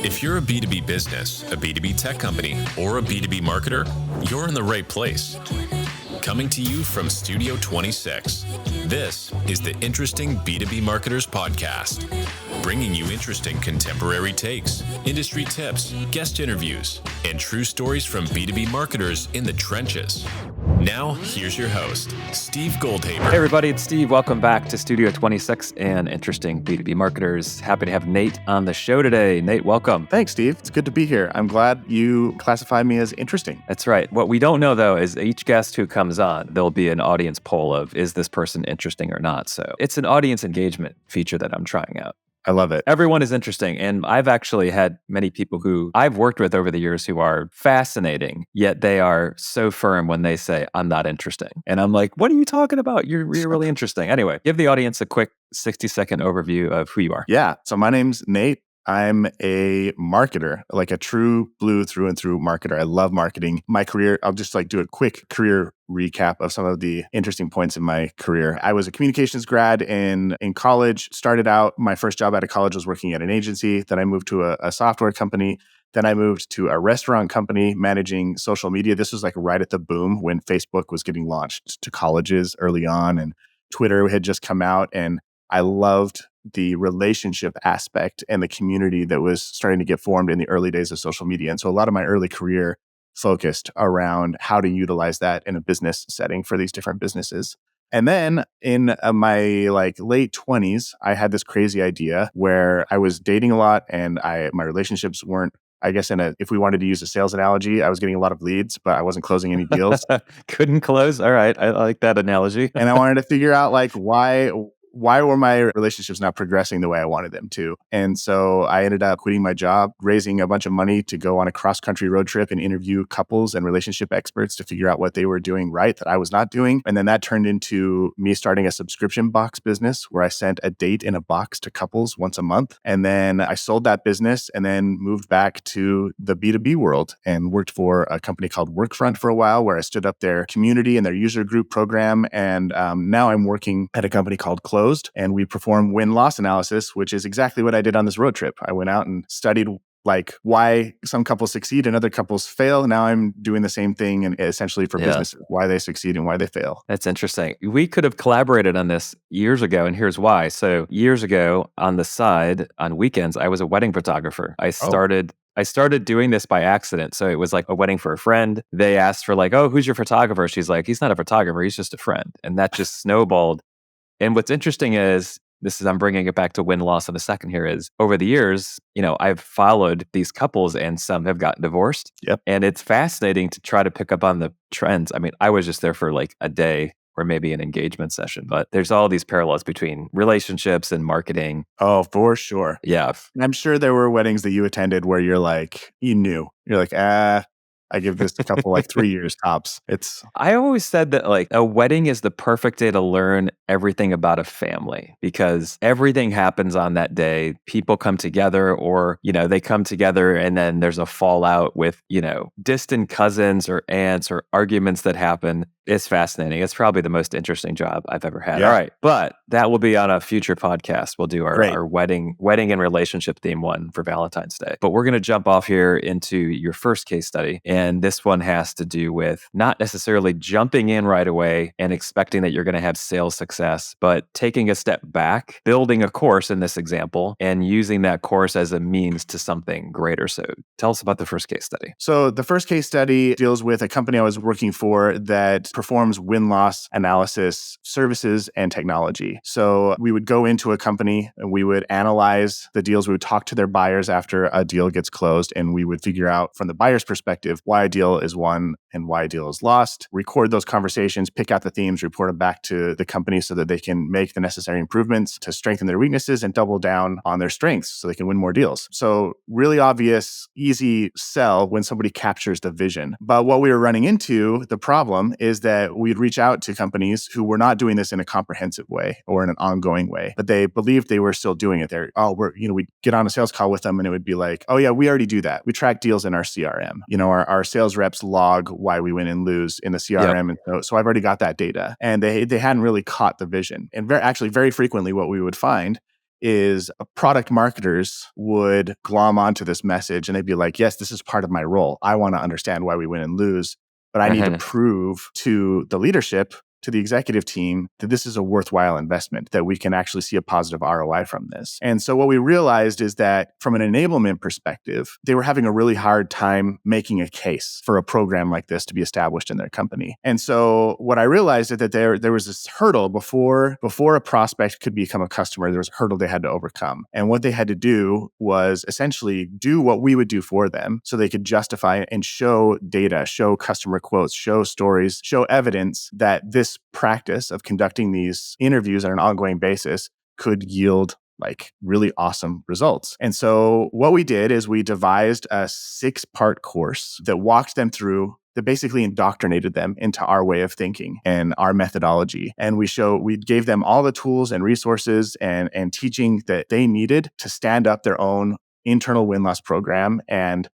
If you're a B2B business, a B2B tech company, or a B2B marketer, you're in the right place. Coming to you from Studio 26, this is the Interesting B2B Marketers Podcast, bringing you interesting contemporary takes, industry tips, guest interviews, and true stories from B2B marketers in the trenches. Now, here's your host, Steve Goldhaber. Hey everybody, it's Steve. Welcome back to Studio 26 and Interesting B2B Marketers. Happy to have Nate on the show today. Nate, welcome. Thanks, Steve. It's good to be here. I'm glad you classify me as interesting. That's right. What we don't know, though, is each guest who comes on, there'll be an audience poll of, is this person interesting or not? So it's an audience engagement feature that I'm trying out. I love it. Everyone is interesting. And I've actually had many people who I've worked with over the years who are fascinating, yet they are so firm when they say, I'm not interesting. And I'm like, what are you talking about? You're really interesting. Anyway, give the audience a quick 60-second overview of who you are. Yeah. So my name's Nate. I'm a marketer, like a true blue through and through marketer. I love marketing. My career, I'll just do a quick career recap of some of the interesting points in my career. I was a communications grad in college, started out, my first job out of college was working at an agency. Then I moved to a software company. Then I moved to a restaurant company managing social media. This was like right at the boom when Facebook was getting launched to colleges early on and Twitter had just come out. And I loved the relationship aspect and the community that was starting to get formed in the early days of social media. And so a lot of my early career focused around how to utilize that in a business setting for these different businesses. And then in my late 20s, I had this crazy idea where I was dating a lot and my relationships weren't, I guess if we wanted to use a sales analogy, I was getting a lot of leads, but I wasn't closing any deals. Couldn't close. All right. I like that analogy. And I wanted to figure out why were my relationships not progressing the way I wanted them to? And so I ended up quitting my job, raising a bunch of money to go on a cross-country road trip and interview couples and relationship experts to figure out what they were doing right that I was not doing. And then that turned into me starting a subscription box business where I sent a date in a box to couples once a month. And then I sold that business and then moved back to the B2B world and worked for a company called Workfront for a while where I stood up their community and their user group program. And now I'm working at a company called Closed, and we perform win-loss analysis, which is exactly what I did on this road trip. I went out and studied why some couples succeed and other couples fail. Now I'm doing the same thing and essentially for businesses, why they succeed and why they fail. That's interesting. We could have collaborated on this years ago, and here's why. So years ago, on the side, on weekends, I was a wedding photographer. I started doing this by accident. So it was like a wedding for a friend. They asked for oh, who's your photographer? She's like, he's not a photographer, he's just a friend. And that just snowballed. And what's interesting is, I'm bringing it back to win-loss in a second here, is over the years, I've followed these couples and some have gotten divorced. Yep. And it's fascinating to try to pick up on the trends. I mean, I was just there for a day or maybe an engagement session, but there's all these parallels between relationships and marketing. Oh, for sure. Yeah. And I'm sure there were weddings that you attended where you knew. You're like, I give this a couple 3 years tops. I always said that a wedding is the perfect day to learn everything about a family because everything happens on that day. People come together or, they come together and then there's a fallout with, distant cousins or aunts or arguments that happen. It's fascinating. It's probably the most interesting job I've ever had. Yeah. All right. But that will be on a future podcast. We'll do our wedding and relationship theme one for Valentine's Day. But we're going to jump off here into your first case study. And this one has to do with not necessarily jumping in right away and expecting that you're going to have sales success, but taking a step back, building a course in this example, and using that course as a means to something greater. So tell us about the first case study. So the first case study deals with a company I was working for that performs win-loss analysis services and technology. So we would go into a company and we would analyze the deals. We would talk to their buyers after a deal gets closed, and we would figure out from the buyer's perspective why a deal is won and why a deal is lost, record those conversations, pick out the themes, report them back to the company so that they can make the necessary improvements to strengthen their weaknesses and double down on their strengths so they can win more deals. So really obvious, easy sell when somebody captures the vision. But what we were running into, the problem is that we'd reach out to companies who were not doing this in a comprehensive way or in an ongoing way, but they believed they were still doing it. We'd get on a sales call with them and it would be like, oh yeah, we already do that. We track deals in our CRM. Our sales reps log why we win and lose in the CRM. Yep. And so I've already got that data. And they hadn't really caught the vision. And very frequently what we would find is product marketers would glom onto this message and they'd be like, yes, this is part of my role. I want to understand why we win and lose, but I need to prove to the leadership, to the executive team, that this is a worthwhile investment, that we can actually see a positive ROI from this. And so what we realized is that from an enablement perspective, they were having a really hard time making a case for a program like this to be established in their company. And so what I realized is that there was this hurdle before a prospect could become a customer, there was a hurdle they had to overcome. And what they had to do was essentially do what we would do for them so they could justify and show data, show customer quotes, show stories, show evidence that this practice of conducting these interviews on an ongoing basis could yield like really awesome results. And so what we did is we devised a 6-part course that walked them through, that basically indoctrinated them into our way of thinking and our methodology. And we gave them all the tools and resources and teaching that they needed to stand up their own internal win-loss program and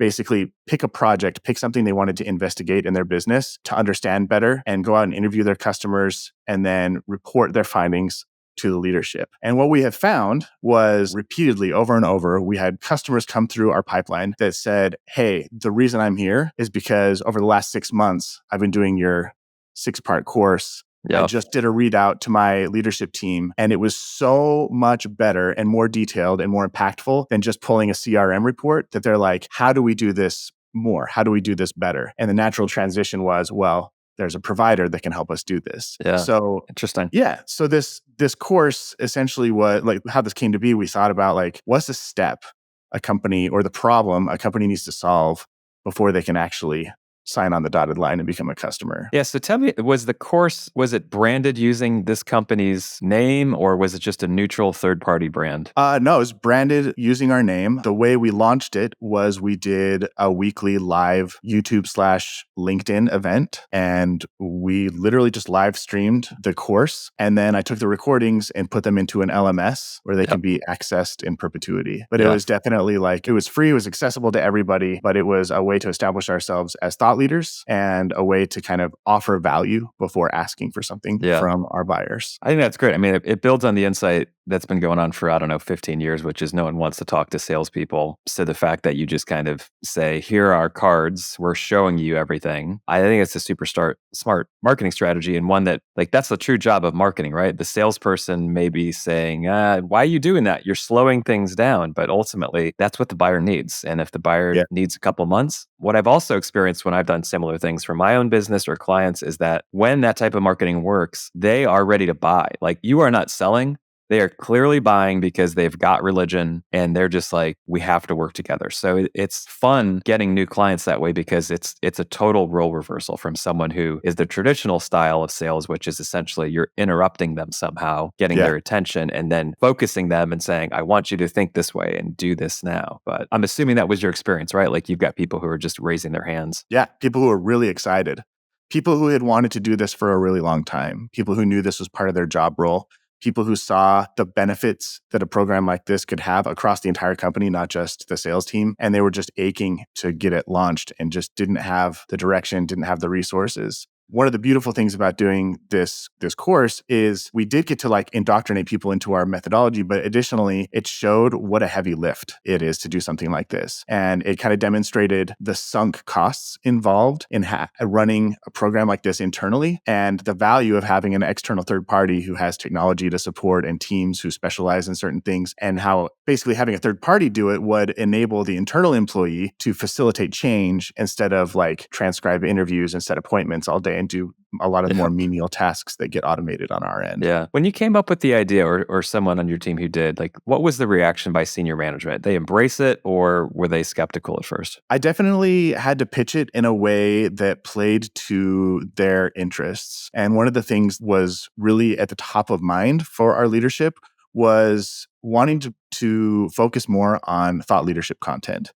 basically pick a project, pick something they wanted to investigate in their business to understand better and go out and interview their customers and then report their findings to the leadership. And what we have found was repeatedly over and over, we had customers come through our pipeline that said, hey, the reason I'm here is because over the last 6 months, I've been doing your 6-part course. Yep. I just did a readout to my leadership team, and it was so much better and more detailed and more impactful than just pulling a CRM report that they're like, how do we do this more? How do we do this better? And the natural transition was, well, there's a provider that can help us do this. Yeah. So interesting. Yeah. So this course essentially was like how this came to be. We thought about like, what's the step a company or the problem a company needs to solve before they can actually sign on the dotted line and become a customer. Yeah. So tell me, was it branded using this company's name or was it just a neutral third-party brand? No, it was branded using our name. The way we launched it was we did a weekly live YouTube/LinkedIn event, and we literally just live streamed the course. And then I took the recordings and put them into an LMS where they can be accessed in perpetuity. But it was definitely like, it was free, it was accessible to everybody, but it was a way to establish ourselves as thought leaders and a way to kind of offer value before asking for something from our buyers. I think that's great. I mean, it builds on the insight that's been going on for, 15 years, which is no one wants to talk to salespeople. So the fact that you just kind of say, here are our cards, we're showing you everything. I think it's a super smart marketing strategy, and one that, like, that's the true job of marketing, right? The salesperson may be saying, why are you doing that? You're slowing things down. But ultimately, that's what the buyer needs. And if the buyer needs a couple months, what I've also experienced when I've done similar things for my own business or clients is that when that type of marketing works, they are ready to buy. Like, you are not selling. They are clearly buying because they've got religion and they're just like, we have to work together. So it's fun getting new clients that way because it's a total role reversal from someone who is the traditional style of sales, which is essentially you're interrupting them somehow, getting their attention and then focusing them and saying, I want you to think this way and do this now. But I'm assuming that was your experience, right? Like, you've got people who are just raising their hands. Yeah, people who are really excited. People who had wanted to do this for a really long time. People who knew this was part of their job role. People who saw the benefits that a program like this could have across the entire company, not just the sales team. And they were just aching to get it launched and just didn't have the direction, didn't have the resources. One of the beautiful things about doing this course is we did get to like indoctrinate people into our methodology, but additionally, it showed what a heavy lift it is to do something like this. And it kind of demonstrated the sunk costs involved in running a program like this internally and the value of having an external third party who has technology to support and teams who specialize in certain things, and how basically having a third party do it would enable the internal employee to facilitate change instead of like transcribe interviews and set appointments all day and do a lot of the more menial tasks that get automated on our end. Yeah. When you came up with the idea or someone on your team who did, like, what was the reaction by senior management? They embrace it or were they skeptical at first? I definitely had to pitch it in a way that played to their interests. And one of the things was really at the top of mind for our leadership was wanting to focus more on thought leadership content.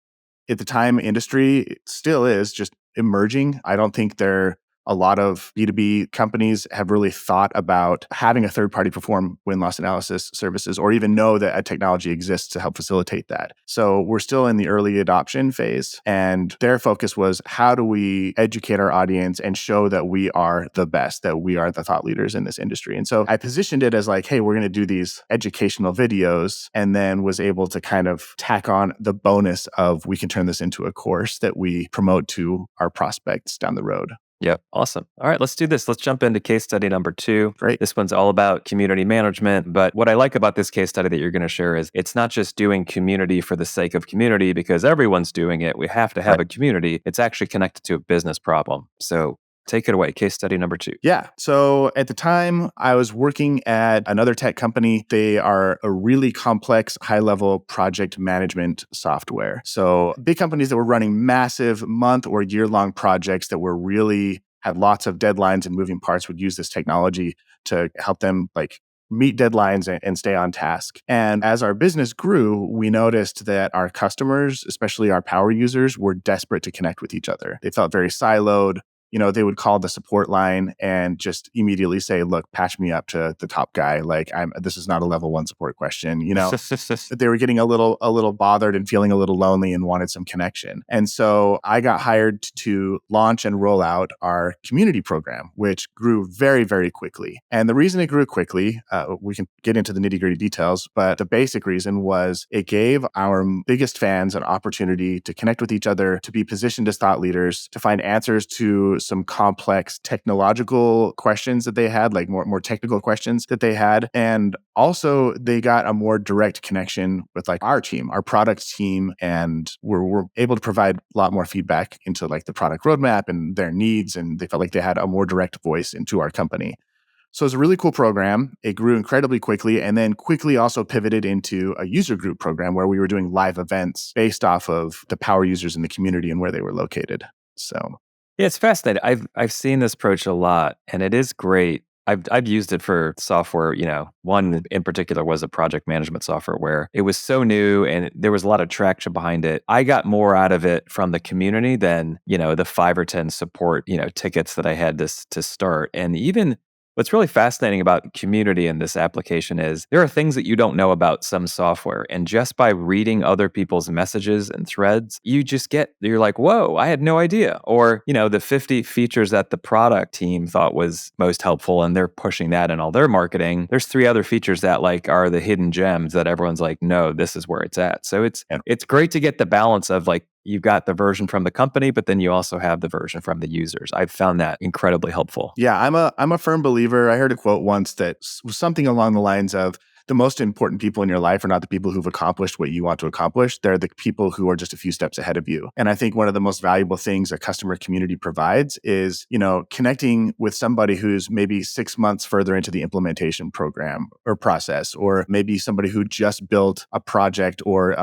At the time, industry still is just emerging. I don't think they're a lot of B2B companies have really thought about having a third party perform win-loss analysis services or even know that a technology exists to help facilitate that. So we're still in the early adoption phase. And their focus was, how do we educate our audience and show that we are the best, that we are the thought leaders in this industry? And so I positioned it as like, hey, we're going to do these educational videos, and then was able to kind of tack on the bonus of we can turn this into a course that we promote to our prospects down the road. Yep. Awesome. All right, let's do this. Let's jump into case study number 2. Great. This one's all about community management. But what I like about this case study that you're going to share is it's not just doing community for the sake of community because everyone's doing it. We have to have a community. It's actually connected to a business problem. So take it away. Case study number 2. Yeah. So at the time, I was working at another tech company. They are a really complex, high-level project management software. So big companies that were running massive month or year-long projects that were really had lots of deadlines and moving parts would use this technology to help them meet deadlines and stay on task. And as our business grew, we noticed that our customers, especially our power users, were desperate to connect with each other. They felt very siloed. They would call the support line and just immediately say, look, patch me up to the top guy. This is not a level 1 support question. They were getting a little bothered and feeling a little lonely and wanted some connection. And so I got hired to launch and roll out our community program, which grew very, very quickly. And the reason it grew quickly, we can get into the nitty-gritty details, but the basic reason was it gave our biggest fans an opportunity to connect with each other, to be positioned as thought leaders, to find answers to some complex technological questions that they had, like more technical questions that they had. And also they got a more direct connection with our team, our product team, and we're able to provide a lot more feedback into the product roadmap and their needs. And they felt like they had a more direct voice into our company. So it's a really cool program. It grew incredibly quickly and then quickly also pivoted into a user group program where we were doing live events based off of the power users in the community and where they were located. So yeah, it's fascinating. I've seen this approach a lot, and it is great. I've used it for software. One in particular was a project management software where it was so new and there was a lot of traction behind it. I got more out of it from the community than the 5 or 10 support tickets that I had to start. And even what's really fascinating about community in this application is there are things that you don't know about some software. And just by reading other people's messages and threads, you're like, whoa, I had no idea. Or, the 50 features that the product team thought was most helpful and they're pushing that in all their marketing. There's 3 other features that are the hidden gems that everyone's like, no, this is where it's at. So it's great to get the balance of you've got the version from the company, but then you also have the version from the users. I've found that incredibly helpful. Yeah, I'm a firm believer. I heard a quote once that was something along the lines of, the most important people in your life are not the people who've accomplished what you want to accomplish. They're the people who are just a few steps ahead of you. And I think one of the most valuable things a customer community provides is, connecting with somebody who's maybe 6 months further into the implementation program or process, or maybe somebody who just built a project or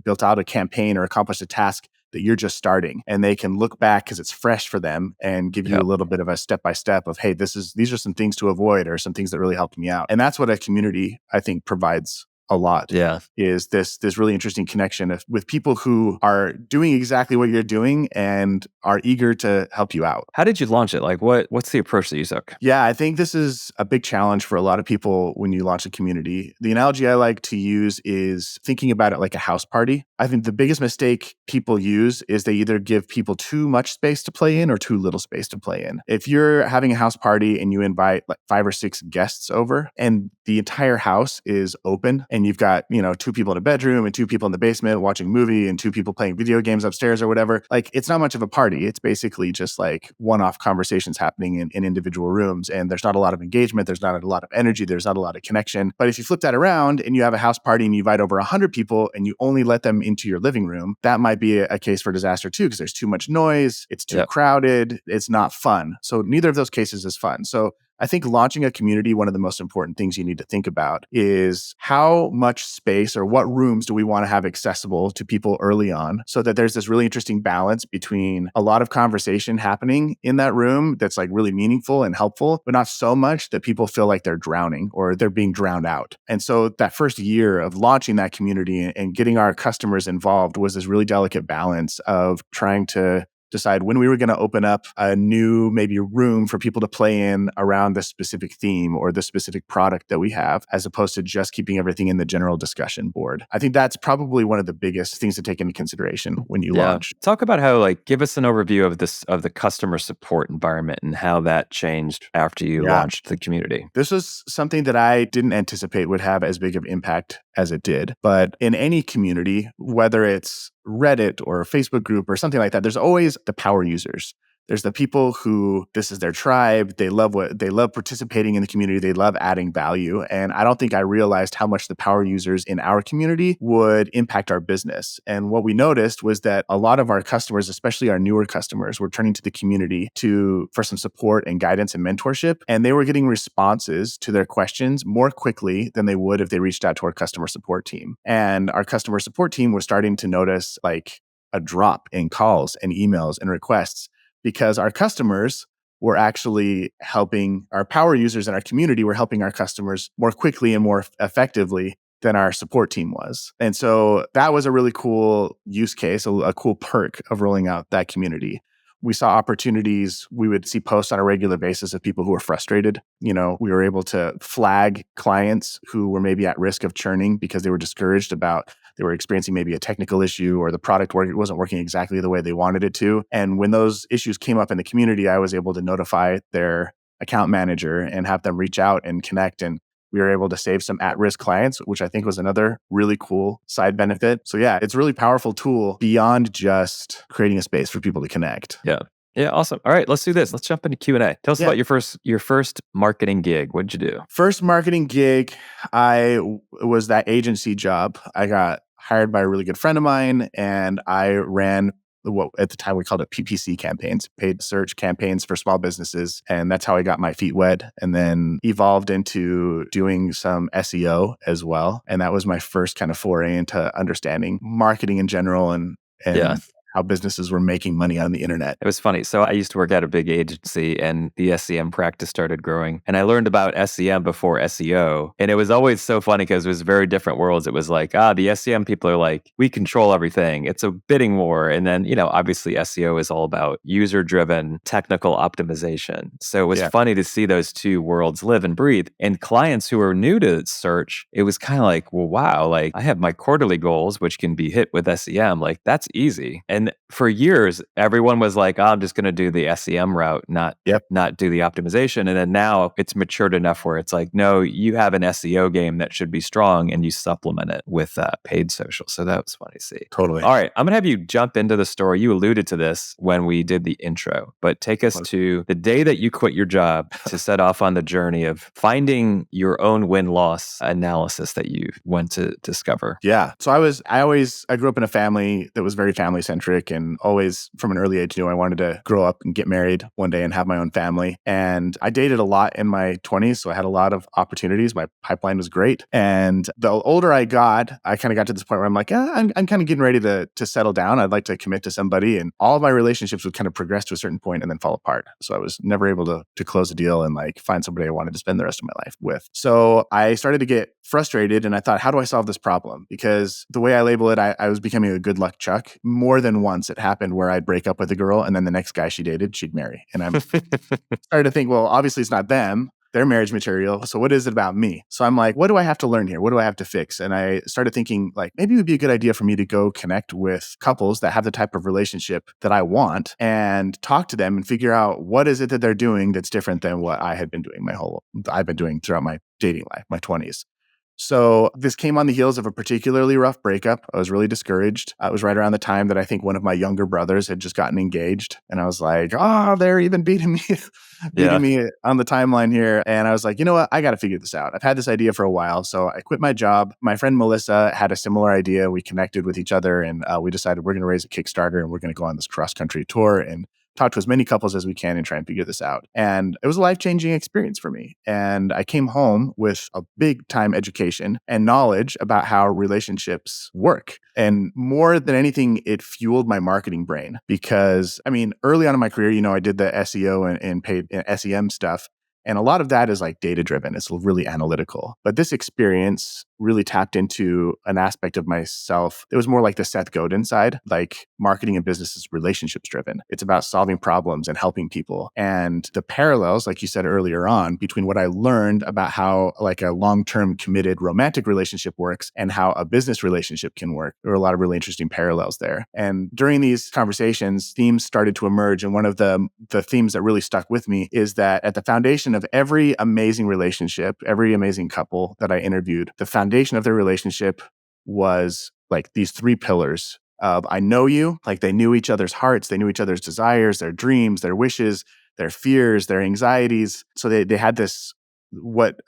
built out a campaign or accomplished a task that you're just starting, and they can look back because it's fresh for them and give you a little bit of a step-by-step of, hey, these are some things to avoid or some things that really helped me out. And that's what a community, I think, provides a lot. Yeah. Is this really interesting connection with people who are doing exactly what you're doing and are eager to help you out. How did you launch it? What's the approach that you took? Yeah, I think this is a big challenge for a lot of people when you launch a community. The analogy I like to use is thinking about it like a house party. I think the biggest mistake people use is they either give people too much space to play in or too little space to play in. If you're having a house party and you invite 5 or 6 guests over and the entire house is open and you've got, 2 people in a bedroom and 2 people in the basement watching a movie and 2 people playing video games upstairs or whatever, it's not much of a party. It's basically just one-off conversations happening in individual rooms. And there's not a lot of engagement. There's not a lot of energy. There's not a lot of connection. But if you flip that around and you have a house party and you invite over 100 people and you only let them into your living room, that might be a case for disaster too, because there's too much noise. It's too crowded. It's not fun. So neither of those cases is fun. So I think launching a community, one of the most important things you need to think about is how much space or what rooms do we want to have accessible to people early on, so that there's this really interesting balance between a lot of conversation happening in that room that's really meaningful and helpful, but not so much that people feel like they're drowning or they're being drowned out. And so that first year of launching that community and getting our customers involved was this really delicate balance of trying to decide when we were going to open up a new maybe room for people to play in around this specific theme or the specific product that we have, as opposed to just keeping everything in the general discussion board. I think that's probably one of the biggest things to take into consideration when you launch. Talk about how, like, give us an overview of the customer support environment and how that changed after you launched the community. This was something that I didn't anticipate would have as big of impact as it did. But in any community, whether it's Reddit or a Facebook group or something like that, there's always the power users. There's the people who this is their tribe. They love participating in the community. They love adding value. And I don't think I realized how much the power users in our community would impact our business. And what we noticed was that a lot of our customers, especially our newer customers, were turning to the community for some support and guidance and mentorship. And they were getting responses to their questions more quickly than they would if they reached out to our customer support team. And our customer support team was starting to notice like a drop in calls and emails and requests, because our customers were actually helping our power users in our community were helping our customers more quickly and more effectively than our support team was. And so that was a really cool use case, a cool perk of rolling out that community. We saw opportunities. We would see posts on a regular basis of people who were frustrated. We were able to flag clients who were maybe at risk of churning because they were discouraged about they were experiencing maybe a technical issue or the product wasn't working exactly the way they wanted it to. And when those issues came up in the community, I was able to notify their account manager and have them reach out and connect. And we were able to save some at-risk clients, which I think was another really cool side benefit. So yeah, it's a really powerful tool beyond just creating a space for people to connect. Yeah, awesome. All right, let's do this. Let's jump into Q&A. Tell us about your first marketing gig. What did you do? First marketing gig, was that agency job. I got hired by a really good friend of mine, and I ran what at the time we called it PPC campaigns, paid search campaigns for small businesses. And that's how I got my feet wet, and then evolved into doing some SEO as well. And that was my first kind of foray into understanding marketing in general and how businesses were making money on the internet. It was funny. So I used to work at a big agency, and the SEM practice started growing. And I learned about SEM before SEO. And it was always so funny because it was very different worlds. It was like, the SEM people are like, we control everything. It's a bidding war. And then, obviously SEO is all about user-driven technical optimization. So it was funny to see those two worlds live and breathe. And clients who are new to search, it was kind of like, well, wow, like I have my quarterly goals, which can be hit with SEM. Like that's easy. And for years, everyone was like, I'm just going to do the SEM route, not do the optimization. And then now it's matured enough where it's like, no, you have an SEO game that should be strong and you supplement it with paid social. So that was funny to see. Totally. All right. I'm going to have you jump into the story. You alluded to this when we did the intro, but take us to the day that you quit your job to set off on the journey of finding your own win-loss analysis that you went to discover. Yeah. So I grew up in a family that was very family-centric, and always from an early age knew I wanted to grow up and get married one day and have my own family. And I dated a lot in my 20s, so I had a lot of opportunities. My pipeline was great. And the older I got, I kind of got to this point where I'm like, I'm kind of getting ready to settle down. I'd like to commit to somebody. And all of my relationships would kind of progress to a certain point and then fall apart. So I was never able to close a deal and like find somebody I wanted to spend the rest of my life with. So I started to get frustrated, and I thought, how do I solve this problem? Because the way I label it, I was becoming a good luck Chuck. More than once it happened where I'd break up with a girl, and then the next guy she dated, she'd marry. And I'm started to think, well, obviously it's not them. They're marriage material. So what is it about me? So I'm like, what do I have to learn here? What do I have to fix? And I started thinking like, maybe it would be a good idea for me to go connect with couples that have the type of relationship that I want and talk to them and figure out what is it that they're doing that's different than what I've been doing throughout my dating life, my 20s. So this came on the heels of a particularly rough breakup. I was really discouraged. It was right around the time that I think one of my younger brothers had just gotten engaged. And I was like, they're even beating me on the timeline here. And I was like, you know what? I got to figure this out. I've had this idea for a while. So I quit my job. My friend Melissa had a similar idea. We connected with each other, and we decided we're going to raise a Kickstarter, and we're going to go on this cross-country tour and talk to as many couples as we can and try and figure this out. And it was a life-changing experience for me. And I came home with a big time education and knowledge about how relationships work. And more than anything, it fueled my marketing brain because, early on in my career, I did the SEO and paid SEM stuff. And a lot of that is like data driven. It's really analytical. But this experience really tapped into an aspect of myself. It was more like the Seth Godin side, like marketing and business is relationships driven. It's about solving problems and helping people. And the parallels, like you said earlier on, between what I learned about how like a long-term committed romantic relationship works and how a business relationship can work. There were a lot of really interesting parallels there. And during these conversations, themes started to emerge. And one of the themes that really stuck with me is that at the foundation of every amazing relationship, every amazing couple that I interviewed, the foundation of their relationship was like these three pillars of I know you, like they knew each other's hearts, they knew each other's desires, their dreams, their wishes, their fears, their anxieties. So they had this, what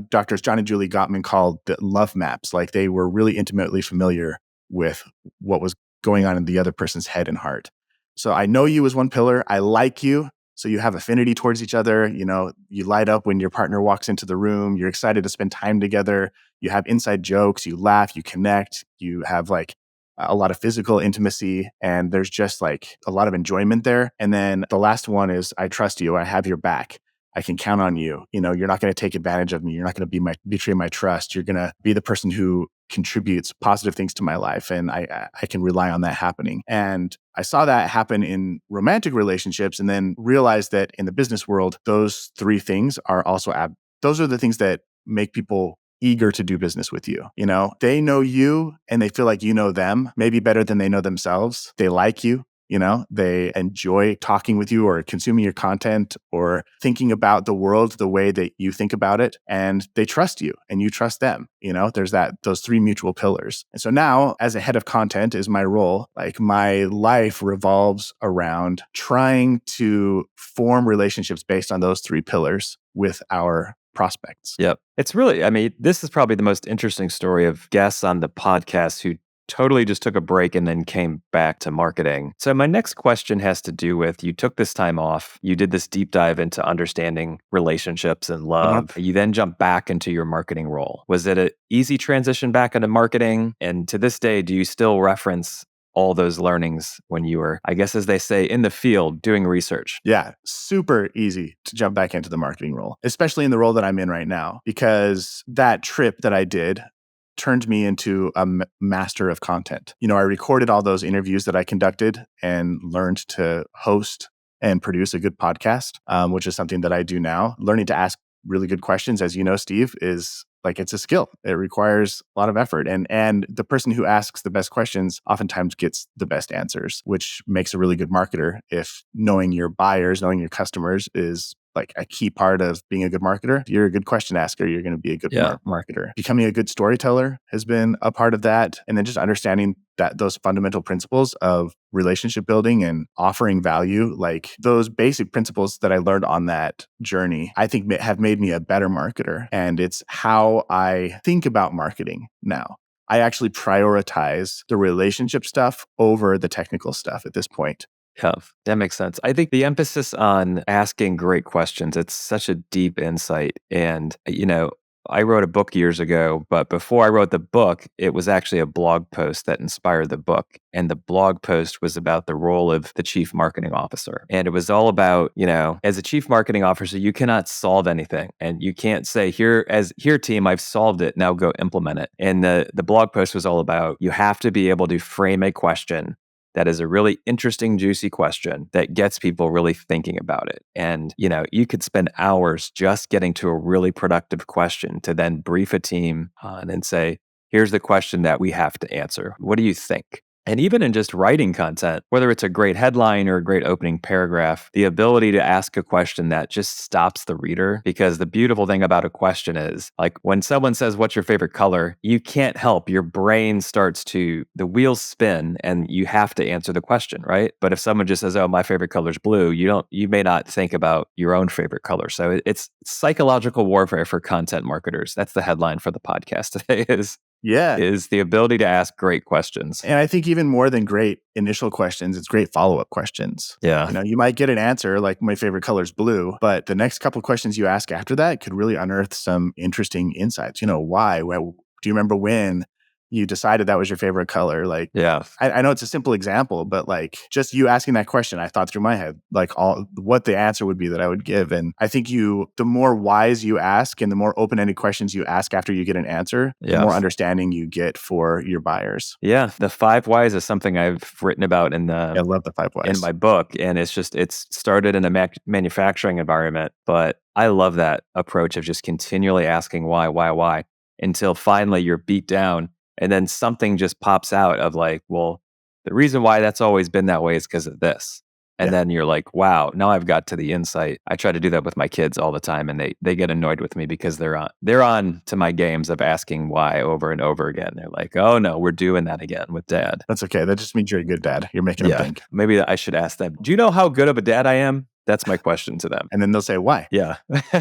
Doctors John and Julie Gottman called the love maps. Like they were really intimately familiar with what was going on in the other person's head and heart. So I know you is one pillar. I like you. So you have affinity towards each other. You know, you light up when your partner walks into the room. You're excited to spend time together. You have inside jokes. You laugh. You connect. You have like a lot of physical intimacy. And there's just like a lot of enjoyment there. And then the last one is I trust you. I have your back. I can count on you. You know, you're not going to take advantage of me. You're not going to betray my trust. You're going to be the person who contributes positive things to my life. And I can rely on that happening. And I saw that happen in romantic relationships and then realized that in the business world, those three things are also, those are the things that make people eager to do business with you. You know, they know you and they feel like you know them, maybe better than they know themselves. They like you. You know, they enjoy talking with you or consuming your content or thinking about the world the way that you think about it. And they trust you and you trust them. You know, there's those three mutual pillars. And so now as a head of content is my role, like my life revolves around trying to form relationships based on those three pillars with our prospects. Yep. It's really, I mean, this is probably the most interesting story of guests on the podcast who totally just took a break and then came back to marketing. So my next question has to do with, you took this time off, you did this deep dive into understanding relationships and love. You then jumped back into your marketing role. Was it an easy transition back into marketing? And to this day, do you still reference all those learnings when you were, I guess, as they say, in the field doing research? Yeah, super easy to jump back into the marketing role, especially in the role that I'm in right now, because that trip that I did turned me into a master of content. You know, I recorded all those interviews that I conducted and learned to host and produce a good podcast, which is something that I do now. Learning to ask really good questions, as you know, Steve, is like, it's a skill. It requires a lot of effort. And the person who asks the best questions oftentimes gets the best answers, which makes a really good marketer. If knowing your buyers, knowing your customers is like a key part of being a good marketer, if you're a good question asker, you're going to be a good marketer. Becoming a good storyteller has been a part of that. And then just understanding that those fundamental principles of relationship building and offering value, like those basic principles that I learned on that journey, I think have made me a better marketer. And it's how I think about marketing now. I actually prioritize the relationship stuff over the technical stuff at this point. Yeah, that makes sense. I think the emphasis on asking great questions, it's such a deep insight. And, you know, I wrote a book years ago, but before I wrote the book, it was actually a blog post that inspired the book. And the blog post was about the role of the chief marketing officer. And it was all about, you know, as a chief marketing officer, you cannot solve anything. And you can't say, here team, I've solved it. Now go implement it. And the blog post was all about, you have to be able to frame a question that is a really interesting, juicy question that gets people really thinking about it. And, you know, you could spend hours just getting to a really productive question to then brief a team on and say, here's the question that we have to answer. What do you think? And even in just writing content, whether it's a great headline or a great opening paragraph, the ability to ask a question that just stops the reader. Because the beautiful thing about a question is, like when someone says, what's your favorite color? You can't help. Your brain starts to, the wheels spin and you have to answer the question, right? But if someone just says, oh, my favorite color is blue, you may not think about your own favorite color. So it's psychological warfare for content marketers. That's the headline for the podcast today is the ability to ask great questions. And I think even more than great initial questions, it's great follow-up questions. Yeah. You know, you might get an answer like my favorite color is blue, but the next couple of questions you ask after that could really unearth some interesting insights. You know, why? Well, do you remember when? you decided that was your favorite color. Like, Yeah. I know it's a simple example, but like just you asking that question, I thought through my head, like what the answer would be that I would give. And I think the more wise you ask and the more open-ended questions you ask after you get an answer, the more understanding you get for your buyers. Yeah. The 5 whys is something I've written about in I love the 5 whys. in my book. And it's started in a manufacturing environment, but I love that approach of just continually asking why, until finally you're beat down. And then something just pops out of like, well, the reason why that's always been that way is because of this. And then you're like, wow, now I've got to the insight. I try to do that with my kids all the time, and they get annoyed with me because they're on to my games of asking why over and over again. They're like, oh no, we're doing that again with dad. That's okay. That just means you're a good dad. You're making them think. Maybe I should ask them, do you know how good of a dad I am? That's my question to them. And then they'll say, why? Yeah.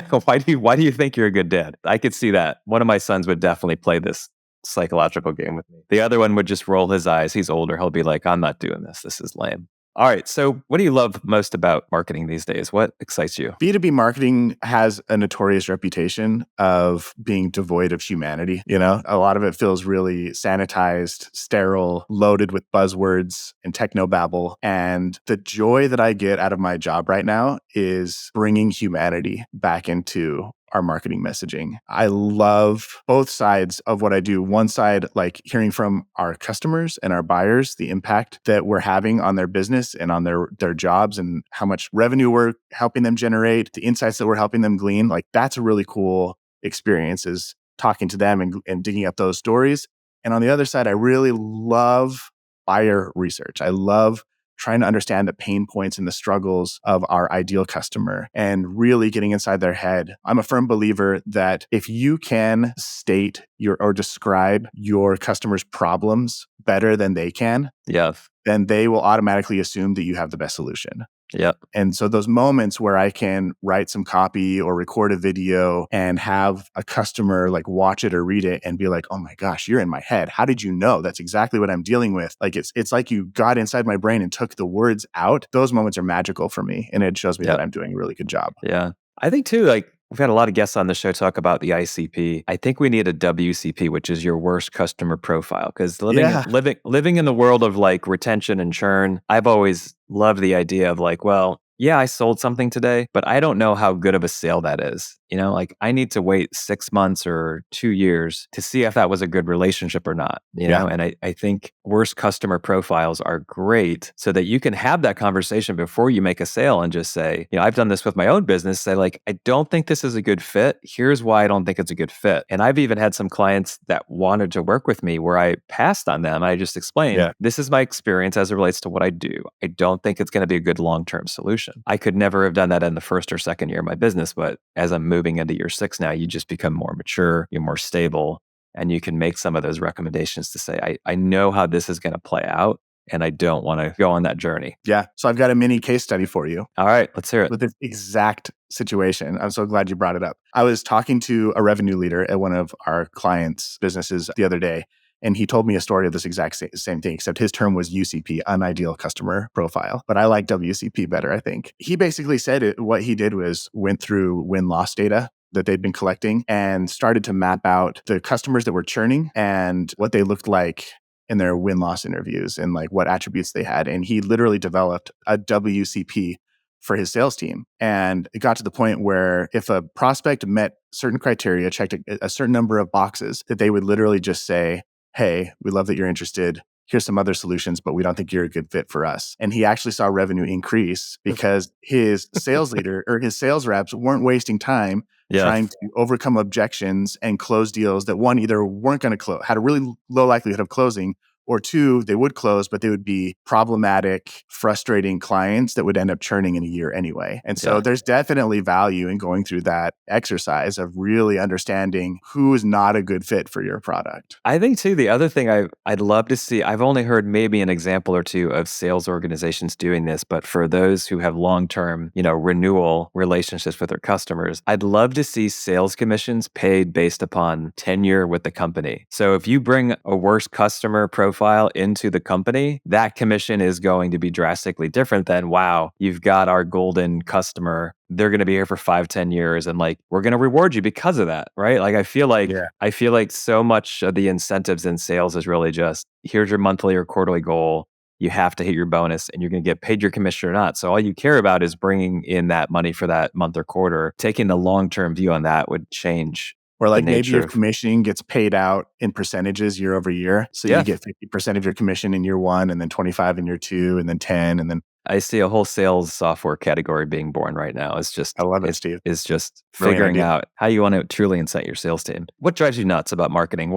Why do you think you're a good dad? I could see that. One of my sons would definitely play this psychological game with me. The other one would just roll his eyes. He's older. He'll be like, I'm not doing this. This is lame. All right. So what do you love most about marketing these days? What excites you? B2B marketing has a notorious reputation of being devoid of humanity. You know, a lot of it feels really sanitized, sterile, loaded with buzzwords and technobabble. And the joy that I get out of my job right now is bringing humanity back into our marketing messaging. I love both sides of what I do. One side, like hearing from our customers and our buyers, the impact that we're having on their business and on their jobs and how much revenue we're helping them generate, the insights that we're helping them glean. Like that's a really cool experience, is talking to them and digging up those stories. And on the other side, I really love buyer research. I love trying to understand the pain points and the struggles of our ideal customer and really getting inside their head. I'm a firm believer that if you can state or describe your customer's problems better than they can, then they will automatically assume that you have the best solution. Yep. And so those moments where I can write some copy or record a video and have a customer like watch it or read it and be like, oh my gosh, you're in my head. How did you know? That's exactly what I'm dealing with. Like it's like you got inside my brain and took the words out. Those moments are magical for me. And it shows me that I'm doing a really good job. Yeah. I think too, like we've had a lot of guests on the show talk about the ICP. I think we need a WCP, which is your worst customer profile. Because living in the world of like retention and churn, I've always loved the idea of like, well, yeah, I sold something today, but I don't know how good of a sale that is. You know, like I need to wait 6 months or 2 years to see if that was a good relationship or not, you know? And I think worst customer profiles are great so that you can have that conversation before you make a sale and just say, you know, I've done this with my own business, say like, I don't think this is a good fit. Here's why I don't think it's a good fit. And I've even had some clients that wanted to work with me where I passed on them. I just explained, this is my experience as it relates to what I do. I don't think it's going to be a good long-term solution. I could never have done that in the first or second year of my business, but as I'm moving into year 6 now, you just become more mature, you're more stable, and you can make some of those recommendations to say, I know how this is going to play out, and I don't want to go on that journey. Yeah. So I've got a mini case study for you. All right, let's hear it. With this exact situation. I'm so glad you brought it up. I was talking to a revenue leader at one of our clients' businesses the other day, and he told me a story of this exact same thing, except his term was UCP, unideal customer profile. But I like WCP better, I think. He basically said what he did was went through win-loss data that they'd been collecting and started to map out the customers that were churning and what they looked like in their win-loss interviews and like what attributes they had. And he literally developed a WCP for his sales team. And it got to the point where if a prospect met certain criteria, checked a certain number of boxes, that they would literally just say, hey, we love that you're interested. Here's some other solutions, but we don't think you're a good fit for us. And he actually saw revenue increase because his sales leader or his sales reps weren't wasting time trying to overcome objections and close deals that one, either weren't going to close, had a really low likelihood of closing, or two, they would close, but they would be problematic, frustrating clients that would end up churning in a year anyway. And so there's definitely value in going through that exercise of really understanding who is not a good fit for your product. I think too, the other thing I'd love to see, I've only heard maybe an example or two of sales organizations doing this, but for those who have long-term, renewal relationships with their customers, I'd love to see sales commissions paid based upon tenure with the company. So if you bring a worse customer profile profile into the company, that commission is going to be drastically different than, wow, you've got our golden customer. They're going to be here for 5, 10 years. And like, we're going to reward you because of that, right? Like, I feel like so much of the incentives in sales is really just, here's your monthly or quarterly goal. You have to hit your bonus and you're going to get paid your commission or not. So all you care about is bringing in that money for that month or quarter. Taking the long-term view on that would change. Or like maybe your commission gets paid out in percentages year over year. So you get 50% of your commission in year 1 and then 25 in year 2 and then 10 and then I see a whole sales software category being born right now. It's just, I love it, Steve. It's just figuring out how you want to truly incent your sales team. What drives you nuts about marketing?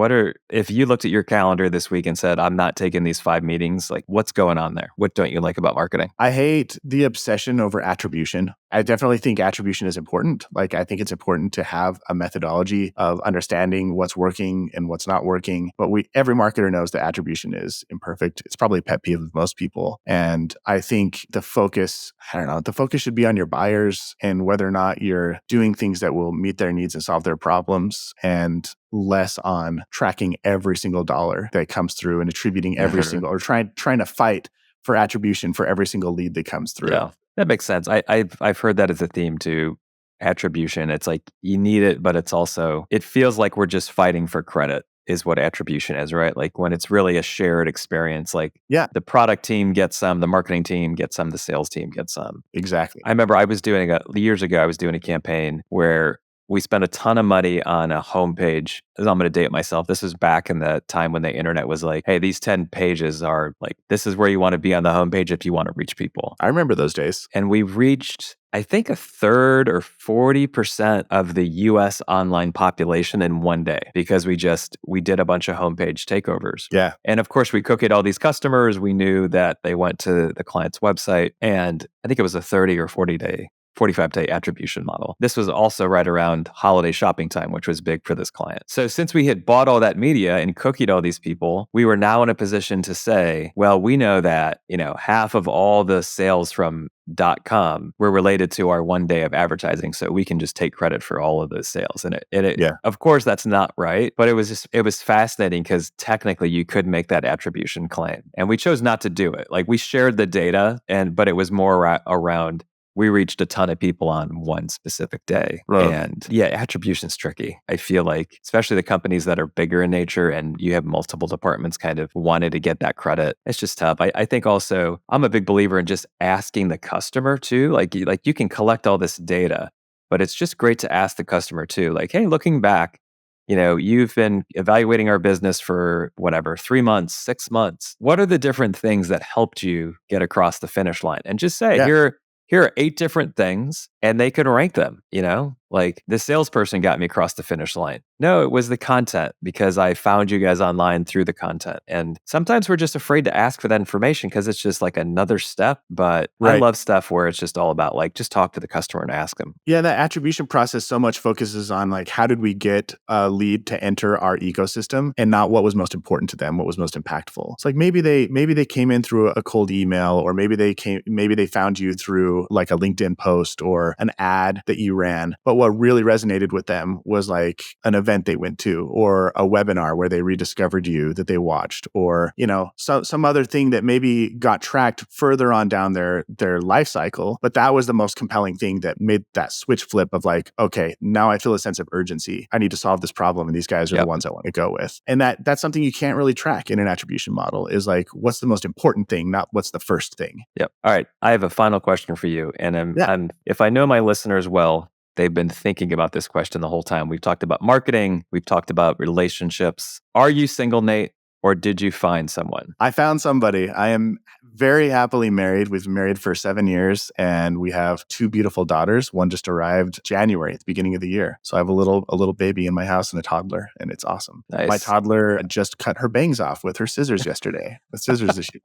If you looked at your calendar this week and said, I'm not taking these 5 meetings, like what's going on there? What don't you like about marketing? I hate the obsession over attribution. I definitely think attribution is important. Like, I think it's important to have a methodology of understanding what's working and what's not working. But every marketer knows that attribution is imperfect. It's probably a pet peeve of most people. And I think the focus should be on your buyers and whether or not you're doing things that will meet their needs and solve their problems, and less on tracking every single dollar that comes through and attributing every single, or trying to fight for attribution for every single lead that comes through. Yeah. That makes sense. I've heard that as a theme too. Attribution. It's like you need it, but it's also, it feels like we're just fighting for credit is what attribution is, right? Like when it's really a shared experience, like the product team gets some, the marketing team gets some, the sales team gets some. Exactly. I remember years ago, I was doing a campaign where we spent a ton of money on a homepage. I'm going to date myself. This was back in the time when the internet was like, hey, these 10 pages are like, this is where you want to be on the homepage if you want to reach people. I remember those days. And we reached, I think, a third or 40% of the US online population in one day because we did a bunch of homepage takeovers. Yeah. And of course, we cookied all these customers. We knew that they went to the client's website. And I think it was a 30 or 45-day attribution model. This was also right around holiday shopping time, which was big for this client. So since we had bought all that media and cookied all these people, we were now in a position to say, well, we know that, half of all the sales from .com were related to our one day of advertising. So we can just take credit for all of those sales. And of course, that's not right. But it was fascinating because technically you could make that attribution claim. And we chose not to do it. Like we shared the data, but it was more around, we reached a ton of people on one specific day. Right. And attribution's tricky. I feel like, especially the companies that are bigger in nature and you have multiple departments kind of wanted to get that credit. It's just tough. I think also, I'm a big believer in just asking the customer too. Like you can collect all this data, but it's just great to ask the customer too. Like, hey, looking back, you've been evaluating our business for 3 months, 6 months. What are the different things that helped you get across the finish line? And just say, here are 8 different things, and they can rank them, like the salesperson got me across the finish line. No, it was the content because I found you guys online through the content. And sometimes we're just afraid to ask for that information because it's just like another step. But I love stuff where it's just all about like, just talk to the customer and ask them. Yeah, that attribution process so much focuses on like, how did we get a lead to enter our ecosystem and not what was most important to them, what was most impactful. It's like maybe they came in through a cold email, or maybe they found you through like a LinkedIn post or an ad that you ran. But what really resonated with them was like an event they went to, or a webinar where they rediscovered you that they watched, or, some other thing that maybe got tracked further on down their life cycle. But that was the most compelling thing that made that switch flip of like, okay, now I feel a sense of urgency. I need to solve this problem. And these guys are the ones I want to go with. And that's something you can't really track in an attribution model, is like, what's the most important thing, not what's the first thing. Yep. All right. I have a final question for you. And if I know my listeners well, they've been thinking about this question the whole time. We've talked about marketing. We've talked about relationships. Are you single, Nate, or did you find someone? I found somebody. I am very happily married. We've been married for 7 years, and we have 2 beautiful daughters. One just arrived January, at the beginning of the year. So I have a little baby in my house and a toddler, and it's awesome. Nice. My toddler just cut her bangs off with her scissors yesterday. The scissors issue.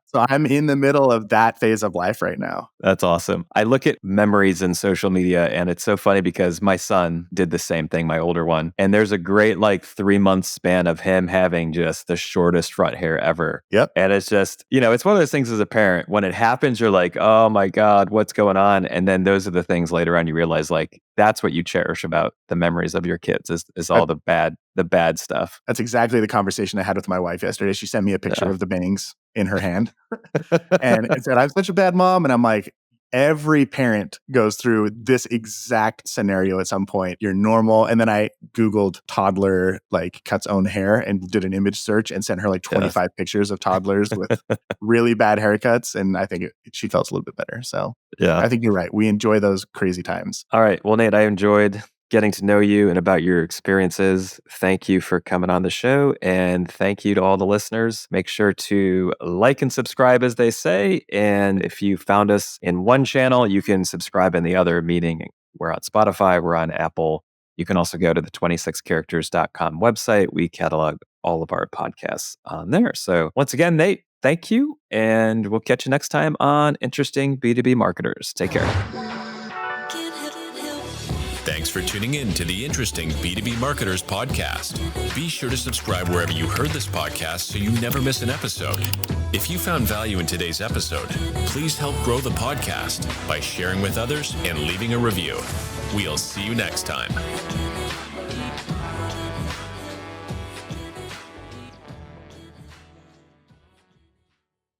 So I'm in the middle of that phase of life right now. That's awesome. I look at memories in social media, and it's so funny because my son did the same thing, my older one. And there's a great 3-month span of him having just the shortest front hair ever. Yep. And it's just, it's one of those things as a parent. When it happens, you're like, oh my God, what's going on? And then those are the things later on you realize like that's what you cherish about the memories of your kids is all the bad stuff. That's exactly the conversation I had with my wife yesterday. She sent me a picture of the bangs in her hand and it said, I'm such a bad mom. And I'm like, every parent goes through this exact scenario at some point. You're normal. And then I Googled toddler, like cuts own hair and did an image search and sent her like 25 pictures of toddlers with really bad haircuts. And I think she felt a little bit better. So I think you're right. We enjoy those crazy times. All right. Well, Nate, I enjoyed getting to know you and about your experiences. Thank you for coming on the show. And thank you to all the listeners. Make sure to like and subscribe, as they say. And if you found us in one channel, you can subscribe in the other, meaning we're on Spotify, we're on Apple. You can also go to the 26characters.com website. We catalog all of our podcasts on there. So once again, Nate, thank you. And we'll catch you next time on Interesting B2B Marketers. Take care. Thanks for tuning in to the Interesting B2B Marketers podcast. Be sure to subscribe wherever you heard this podcast so you never miss an episode. If you found value in today's episode, please help grow the podcast by sharing with others and leaving a review. We'll see you next time.